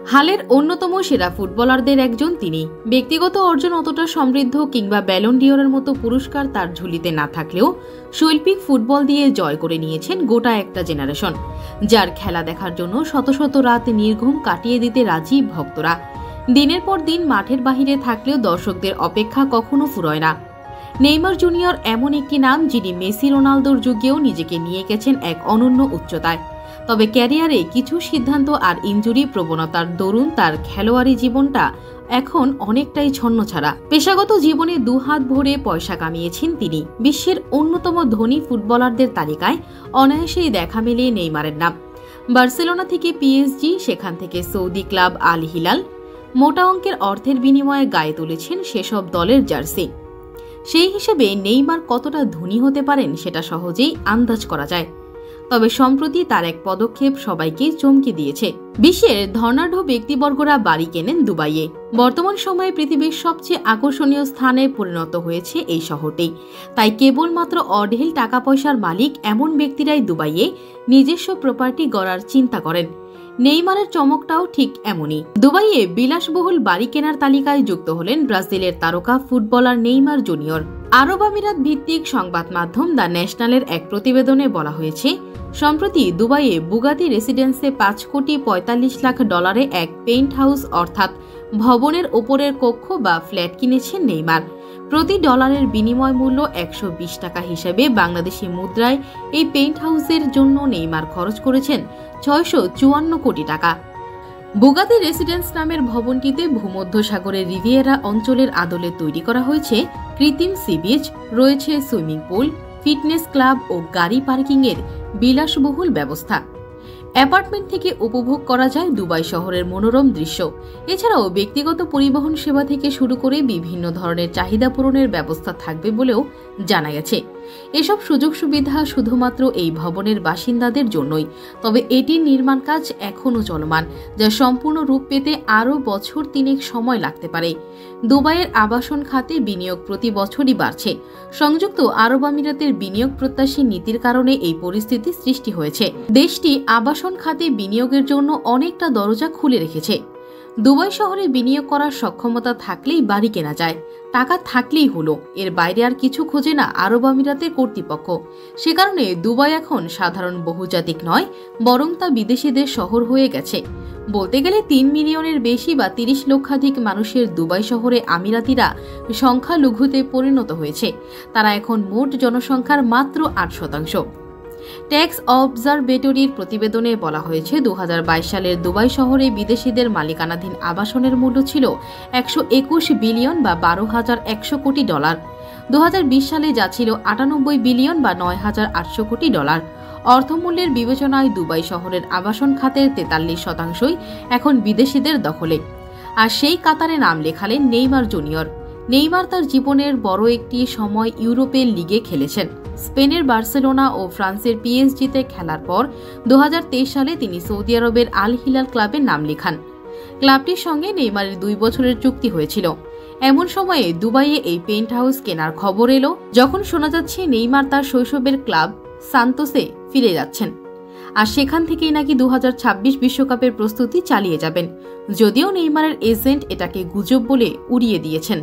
হালের অন্যতম সেরা ফুটবলারদের একজন তিনি। ব্যক্তিগত অর্জন অতটা সমৃদ্ধ কিংবা ব্যালন ডিওরের মতো পুরস্কার তার ঝুলিতে না থাকলেও শৈল্পিক ফুটবল দিয়ে জয় করে নিয়েছেন গোটা একটা জেনারেশন, যার খেলা দেখার জন্য শত শত রাত নির্ঘুম কাটিয়ে দিতে রাজি ভক্তরা। দিনের পর দিন মাঠের বাহিরে থাকলেও দর্শকদের অপেক্ষা কখনো ফুরোয় না। নেইমার জুনিয়র এমন একটি নাম যিনি মেসি রোনালদোর যুগেও নিজেকে নিয়ে গেছেন এক অনন্য উচ্চতায়। তবে ক্যারিয়ারে কিছু সিদ্ধান্ত আর ইনজুরি প্রবণতার দরুন তার খেলোয়াড়ি জীবনটা এখন অনেকটাই ছন্নছাড়া। পেশাগত জীবনে দুহাত ভরে পয়সা কামিয়েছেন তিনি। বিশ্বের অন্যতম ধনী ফুটবলারদের তালিকায় অনায়াসেই দেখা মেলে নেইমারের নাম। বার্সেলোনা থেকে পিএসজি, সেখান থেকে সৌদি ক্লাব আল হিলাল, মোটা অঙ্কের অর্থের বিনিময়ে গায়ে তুলেছেন সেসব দলের জার্সি। সেই হিসেবে নেইমার কতটা ধনী হতে পারেন সেটা সহজেই আন্দাজ করা যায়। তবে সম্প্রতি তার এক পদক্ষেপ সবাইকে চমকে দিয়েছে। বিশ্বের ধনাঢ্য ব্যক্তিবর্গরা বাড়ি কেনেন দুবাইয়ে। বর্তমান সময়ে পৃথিবীর সবচেয়ে আকর্ষণীয় স্থানে পরিণত হয়েছে এই শহরটি। তাই কেবলমাত্র অঢেল টাকা পয়সার মালিক এমন ব্যক্তিরাই দুবাইয়ে নিজস্ব প্রপার্টি গড়ার চিন্তা করেন। নেইমারের চমকটাও ঠিক এমনই। দুবাইয়ে বিলাসবহুল বাড়ি কেনার তালিকায় যুক্ত হলেন ব্রাজিলের তারকা ফুটবলার নেইমার জুনিয়র। আরব আমিরাত ভিত্তিক সংবাদ মাধ্যম দ্য ন্যাশনালের এক প্রতিবেদনে বলা হয়েছে, সম্প্রতি দুবাইয়ে বুগাতি রেসিডেন্সে 5,45,00,000 এক পেইন্ট হাউস অর্থাৎ ভবনের ওপরের কক্ষ বা ফ্ল্যাট কিনেছেন নেইমার। প্রতি ডলারের বিনিময় মূল্য 120 টাকা হিসেবে বাংলাদেশি মুদ্রায় এই পেইন্ট হাউসের জন্য নেইমার খরচ করেছেন 654 কোটি টাকা। বুগাতি রেসিডেন্স নামের ভবনটিতে ভূমধ্যসাগরের রিভিয়েরা অঞ্চলের আদলে তৈরি করা হয়েছে কৃত্রিম সি বিচ, রয়েছে সুইমিং পুল, ফিটনেস ক্লাব ও গাড়ি পার্কিংয়ের বিলাসবহুল ব্যবস্থা। অ্যাপার্টমেন্ট থেকে উপভোগ করা যায় দুবাই শহরের মনোরম দৃশ্য। এছাড়াও ব্যক্তিগত পরিবহন সেবা থেকে শুরু করে বিভিন্ন ধরনের চাহিদা পূরণের ব্যবস্থা থাকবে বলেও জানা গেছে। এসব সুযোগ সুবিধা শুধুমাত্র এই ভবনের বাসিন্দাদের জন্যই। তবে এটির নির্মাণ কাজ এখনও চলমান, যা সম্পূর্ণ রূপ পেতে আরও বছর 3 সময় লাগতে পারে। দুবাইয়ের আবাসন খাতে বিনিয়োগ প্রতি বছরই বাড়ছে। সংযুক্ত আরব আমিরাতের বিনিয়োগ প্রত্যাশী নীতির কারণে এই পরিস্থিতি সৃষ্টি হয়েছে। দেশটি আবাসন খাতে বিনিয়োগের জন্য অনেকটা দরজা খুলে রেখেছে। দুবাই শহরে বিনিয়োগ করার সক্ষমতা থাকলেই বাড়ি কেনা যায়, টাকা থাকলেই হলো। এর বাইরে আর কিছু খোঁজে না আরব আমিরাতের কর্তৃপক্ষ। সে কারণে দুবাই এখন সাধারণ বহুজাতিক নয়, বরং তা বিদেশিদের শহর হয়ে গেছে। বলতে গেলে 3 মিলিয়নের বেশি বা 30 লক্ষাধিক মানুষের দুবাই শহরে আমিরাতিরা সংখ্যালঘুতে পরিণত হয়েছে। তারা এখন মোট জনসংখ্যার মাত্র 8%। ট্যাক্স অবজারভেটরির প্রতিবেদনে বলা হয়েছে, 2022 সালের দুবাই শহরে বিদেশিদের মালিকানাধীন আবাসনের মূল্য ছিল 121 বিলিয়ন বা 12,100 কোটি ডলার। 2020 সালে যা ছিল 98 বিলিয়ন বা 9,800 কোটি ডলার। অর্থমূল্যের বিবেচনায় দুবাই শহরের আবাসন খাতের 43% এখন বিদেশিদের দখলে। আর সেই কাতারে নাম লেখালেন নেইমার জুনিয়র। নেইমার তার জীবনের বড় একটি সময় ইউরোপের লিগে খেলেছেন। স্পেনের বার্সেলোনা ও ফ্রান্সের পিএসজিতে খেলার পর 2023 সালে তিনি সৌদি আরবের আল হিলাল ক্লাবে নাম লেখান। ক্লাবটির সঙ্গে নেইমারের 2 বছরের চুক্তি হয়েছিল। এমন সময়ে দুবাইয়ে এই পেইন্ট হাউস কেনার খবর এলো, যখন শোনা যাচ্ছে নেইমার তার শৈশবের ক্লাব সান্তোসে ফিরে যাচ্ছেন। আর সেখান থেকেই নাকি 2026 বিশ্বকাপের প্রস্তুতি চালিয়ে যাবেন। যদিও নেইমারের এজেন্ট এটাকে গুজব বলে উড়িয়ে দিয়েছেন।